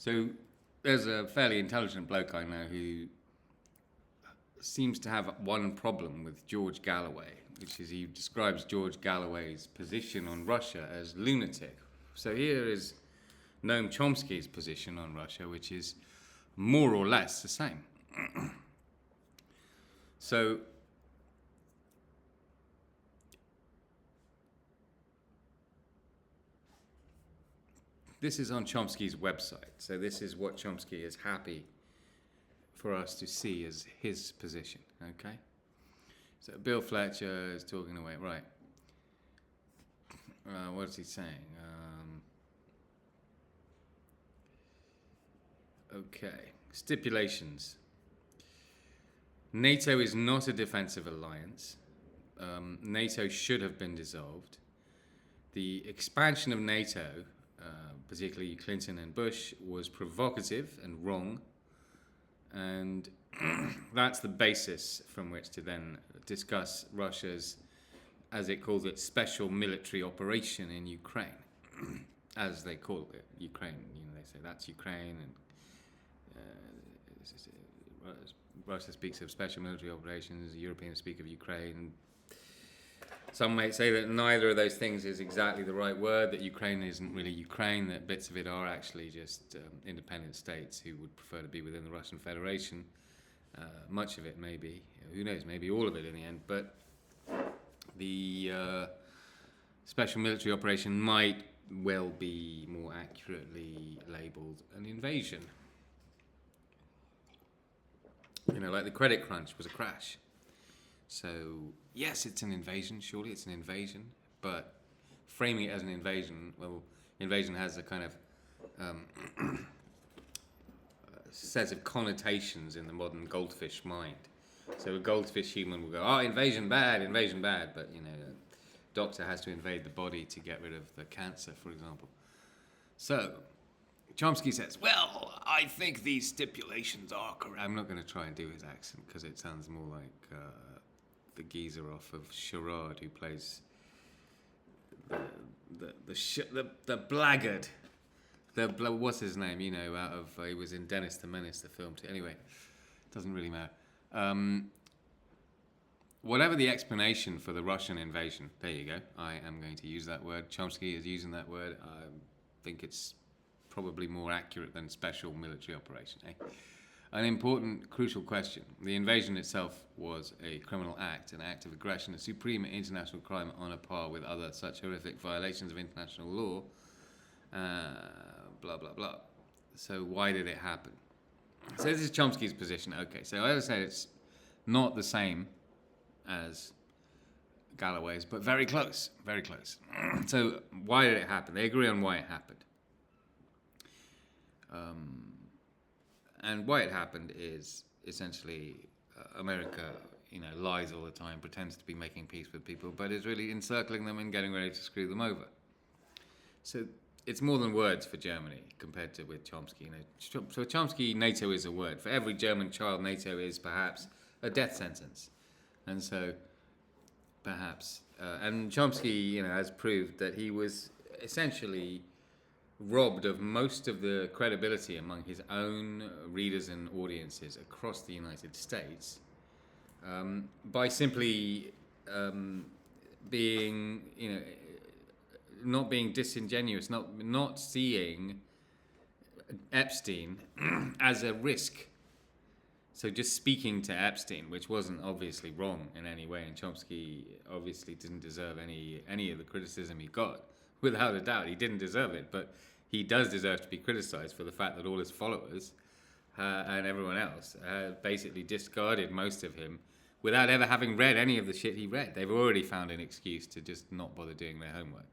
So there's a fairly intelligent bloke I know who seems to have one problem with George Galloway, which is he describes George Galloway's position on Russia as lunatic. So here is Noam Chomsky's position on Russia, which is more or less the same. So this is on Chomsky's website. So this is what Chomsky is happy for us to see as his position, okay? So Bill Fletcher is talking away, right. What is he saying? Okay, stipulations. NATO is not a defensive alliance. NATO should have been dissolved. The expansion of NATO, particularly Clinton and Bush, was provocative and wrong. And that's the basis from which to then discuss Russia's, as it calls it, special military operation in Ukraine, as they call it, Ukraine. You know, they say that's Ukraine, and Russia speaks of special military operations. Europeans speak of Ukraine. Some might say that neither of those things is exactly the right word, that Ukraine isn't really Ukraine, that bits of it are actually just independent states who would prefer to be within the Russian Federation. Much of it maybe, who knows, maybe all of it in the end, but the special military operation might well be more accurately labelled an invasion. You know, like the credit crunch was a crash. So, yes, it's an invasion, surely it's an invasion, but framing it as an invasion, well, invasion has a kind of set of connotations in the modern goldfish mind. So a goldfish human will go, oh, invasion bad, but, you know, a doctor has to invade the body to get rid of the cancer, for example. So, Chomsky says, well, I think these stipulations are correct. I'm not going to try and do his accent because it sounds more like the geezer off of Charade who plays the blackguard. What's his name? You know, out of he was in Dennis the Menace, the film too. Anyway, doesn't really matter. Whatever the explanation for the Russian invasion, there you go. I am going to use that word. Chomsky is using that word. I think it's probably more accurate than special military operation. An important, crucial question. The invasion itself was a criminal act, an act of aggression, a supreme international crime on a par with other such horrific violations of international law. Blah, blah, blah. So why did it happen? So this is Chomsky's position. Okay, so I would say it's not the same as Galloway's, but very close, very close. So why did it happen? They agree on why it happened. And why it happened is essentially America, you know, lies all the time, pretends to be making peace with people, but is really encircling them and getting ready to screw them over. So it's more than words for Germany compared to with Chomsky. You know, for Chomsky, NATO is a word. For every German child, NATO is perhaps a death sentence, and so perhaps. And Chomsky, you know, has proved that he was essentially robbed of most of the credibility among his own readers and audiences across the United States by simply being, you know, not being disingenuous, not seeing Epstein as a risk. So just speaking to Epstein, which wasn't obviously wrong in any way, and Chomsky obviously didn't deserve any of the criticism he got. Without a doubt, he didn't deserve it, but he does deserve to be criticized for the fact that all his followers and everyone else basically discarded most of him without ever having read any of the shit he read. They've already found an excuse to just not bother doing their homework.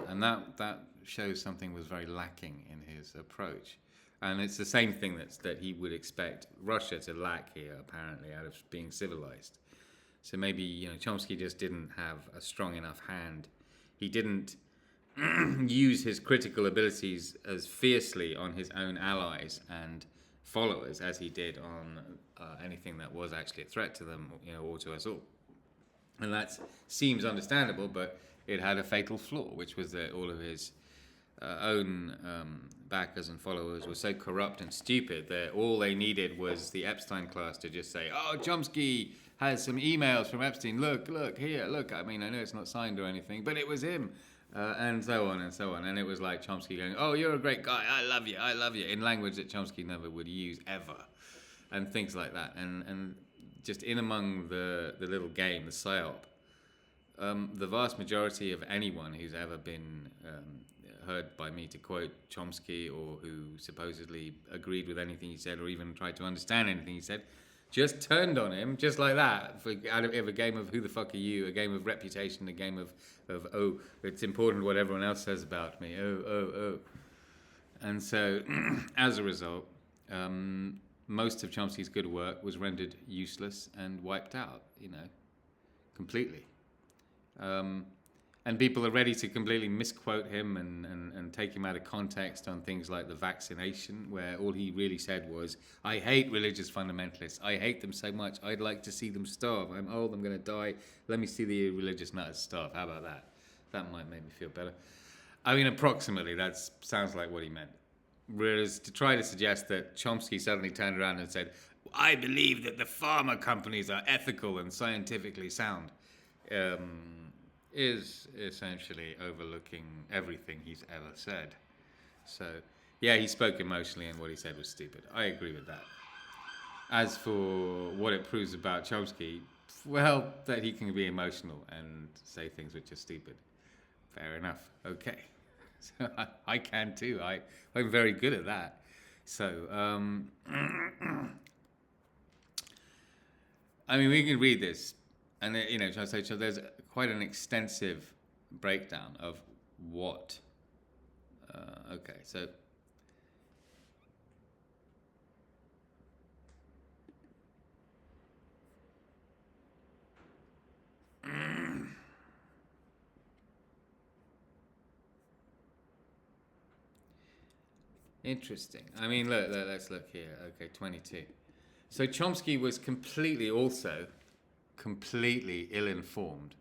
And that shows something was very lacking in his approach. And it's the same thing that he would expect Russia to lack here, apparently, out of being civilized. So maybe, you know, Chomsky just didn't have a strong enough hand. He didn't use his critical abilities as fiercely on his own allies and followers as he did on anything that was actually a threat to them, you know, or to us all. And that seems understandable, but it had a fatal flaw, which was that all of his own backers and followers were so corrupt and stupid that all they needed was the Epstein class to just say, "Oh, Chomsky has some emails from Epstein. Look here, look. I mean, I know it's not signed or anything, but it was him." And so on and so on. And it was like Chomsky going, "Oh, you're a great guy. I love you," in language that Chomsky never would use ever, and things like that. And just in among the little game, the psyop, the vast majority of anyone who's ever been heard by me to quote Chomsky, or who supposedly agreed with anything he said or even tried to understand anything he said, just turned on him just like that out of a game of who the fuck are you, a game of reputation, a game of oh, it's important what everyone else says about me, oh. And so as a result, most of Chomsky's good work was rendered useless and wiped out, completely. And people are ready to completely misquote him and take him out of context on things like the vaccination, where all he really said was, "I hate religious fundamentalists. I hate them so much. I'd like to see them starve. I'm old. I'm going to die. Let me see the religious nutters starve." How about that? That might make me feel better. I mean, approximately, that sounds like what he meant. Whereas to try to suggest that Chomsky suddenly turned around and said, "I believe that the pharma companies are ethical and scientifically sound," is essentially overlooking everything he's ever said. So, yeah, he spoke emotionally and what he said was stupid. I agree with that. As for what it proves about Chomsky, well, that he can be emotional and say things which are stupid. Fair enough. Okay. So I can too. I'm very good at that. So, I mean, we can read this. And, so there's quite an extensive breakdown of what. Okay, so. Interesting. I mean, let's look here. Okay, 22. So Chomsky was completely ill-informed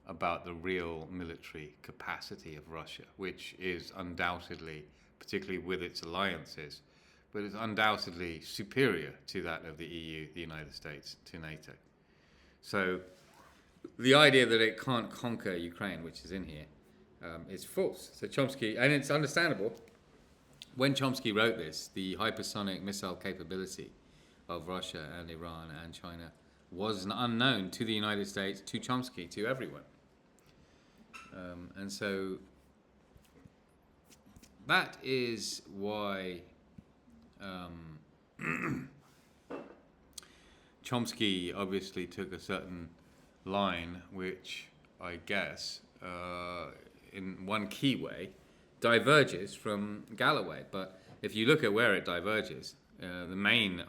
about the real military capacity of Russia, which is undoubtedly, particularly with its alliances, but it's undoubtedly superior to that of the EU, the United States, to NATO. So the idea that it can't conquer Ukraine, which is in here, is false. So Chomsky, and it's understandable, when Chomsky wrote this, the hypersonic missile capability of Russia and Iran and China was unknown to the United States, to Chomsky, to everyone. And so that is why Chomsky obviously took a certain line, which I guess, in one key way, diverges from Galloway. But if you look at where it diverges, the main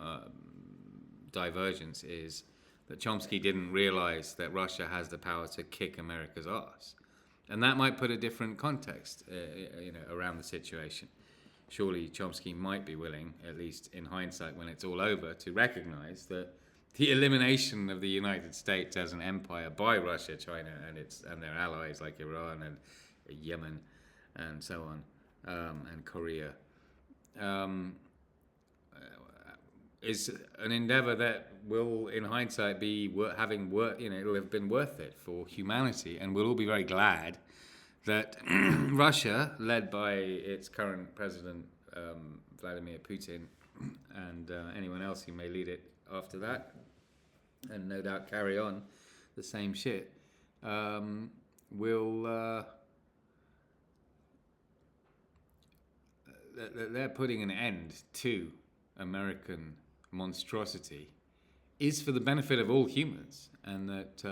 divergence is that Chomsky didn't realize that Russia has the power to kick America's ass. And that might put a different context, around the situation. Surely Chomsky might be willing, at least in hindsight when it's all over, to recognize that the elimination of the United States as an empire by Russia, China, and their allies like Iran and Yemen and so on, and Korea, is an endeavor that will, in hindsight, be it'll have been worth it for humanity, and we'll all be very glad that Russia, led by its current president, Vladimir Putin, and anyone else who may lead it after that, and no doubt carry on the same shit, they're putting an end to American monstrosity is for the benefit of all humans, and that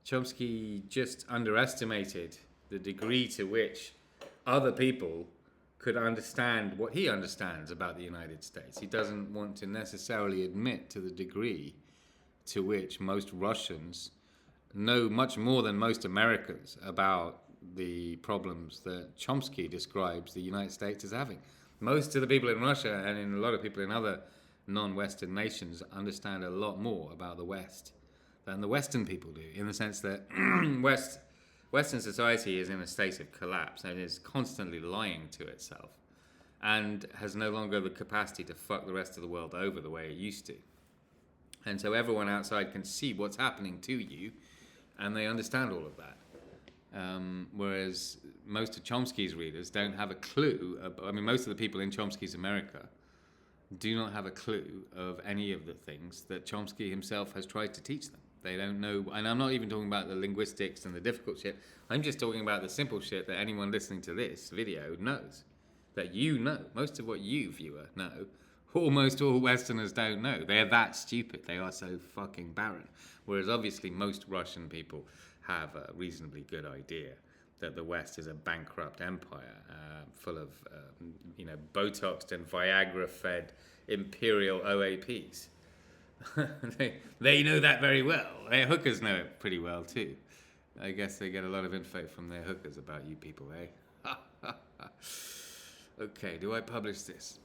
Chomsky just underestimated the degree to which other people could understand what he understands about the United States. He doesn't want to necessarily admit to the degree to which most Russians know much more than most Americans about the problems that Chomsky describes the United States as having. Most of the people in Russia, and in a lot of people in other non-Western nations, understand a lot more about the West than the Western people do, in the sense that Western society is in a state of collapse and is constantly lying to itself and has no longer the capacity to fuck the rest of the world over the way it used to. And so everyone outside can see what's happening to you and they understand all of that. Whereas most of Chomsky's readers don't have a clue. Most of the people in Chomsky's America do not have a clue of any of the things that Chomsky himself has tried to teach them. They don't know, and I'm not even talking about the linguistics and the difficult shit. I'm just talking about the simple shit that anyone listening to this video knows. That you know. Most of what you, viewer, know. Almost all Westerners don't know. They're that stupid. They are so fucking barren. Whereas obviously most Russian people have a reasonably good idea that the West is a bankrupt empire full of, Botoxed and Viagra-fed imperial OAPs. they know that very well. Their hookers know it pretty well too. I guess they get a lot of info from their hookers about you people, eh? Okay, do I publish this?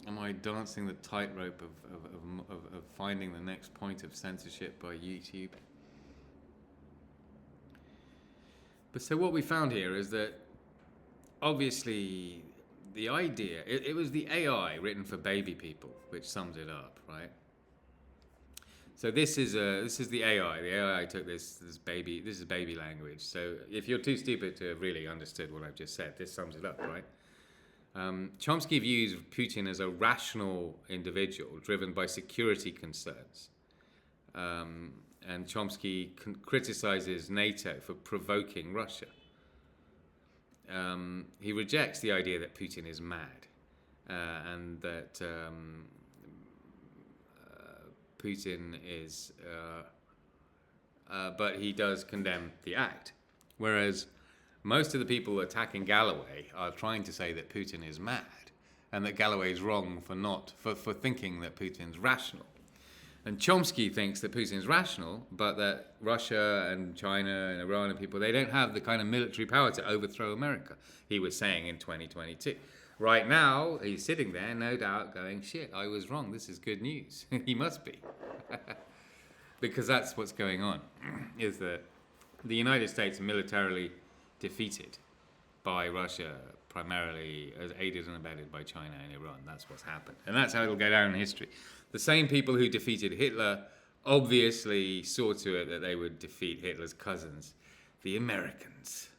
Am I dancing the tightrope of finding the next point of censorship by YouTube? But so what we found here is that obviously the idea, it was the AI written for baby people which sums it up, right? So this is the AI. The AI took this is baby language. So if you're too stupid to have really understood what I've just said, this sums it up, right? Chomsky views Putin as a rational individual driven by security concerns. And Chomsky criticizes NATO for provoking Russia. He rejects the idea that Putin is mad and that Putin is... but he does condemn the act. Whereas most of the people attacking Galloway are trying to say that Putin is mad and that Galloway is wrong for thinking that Putin's rational. And Chomsky thinks that Putin's rational, but that Russia and China and Iran and people, they don't have the kind of military power to overthrow America, he was saying in 2022. Right now, he's sitting there, no doubt, going, shit, I was wrong, this is good news. He must be. Because that's what's going on, is that the United States are militarily defeated by Russia, primarily as aided and abetted by China and Iran. That's what's happened. And that's how it'll go down in history. The same people who defeated Hitler obviously saw to it that they would defeat Hitler's cousins, the Americans.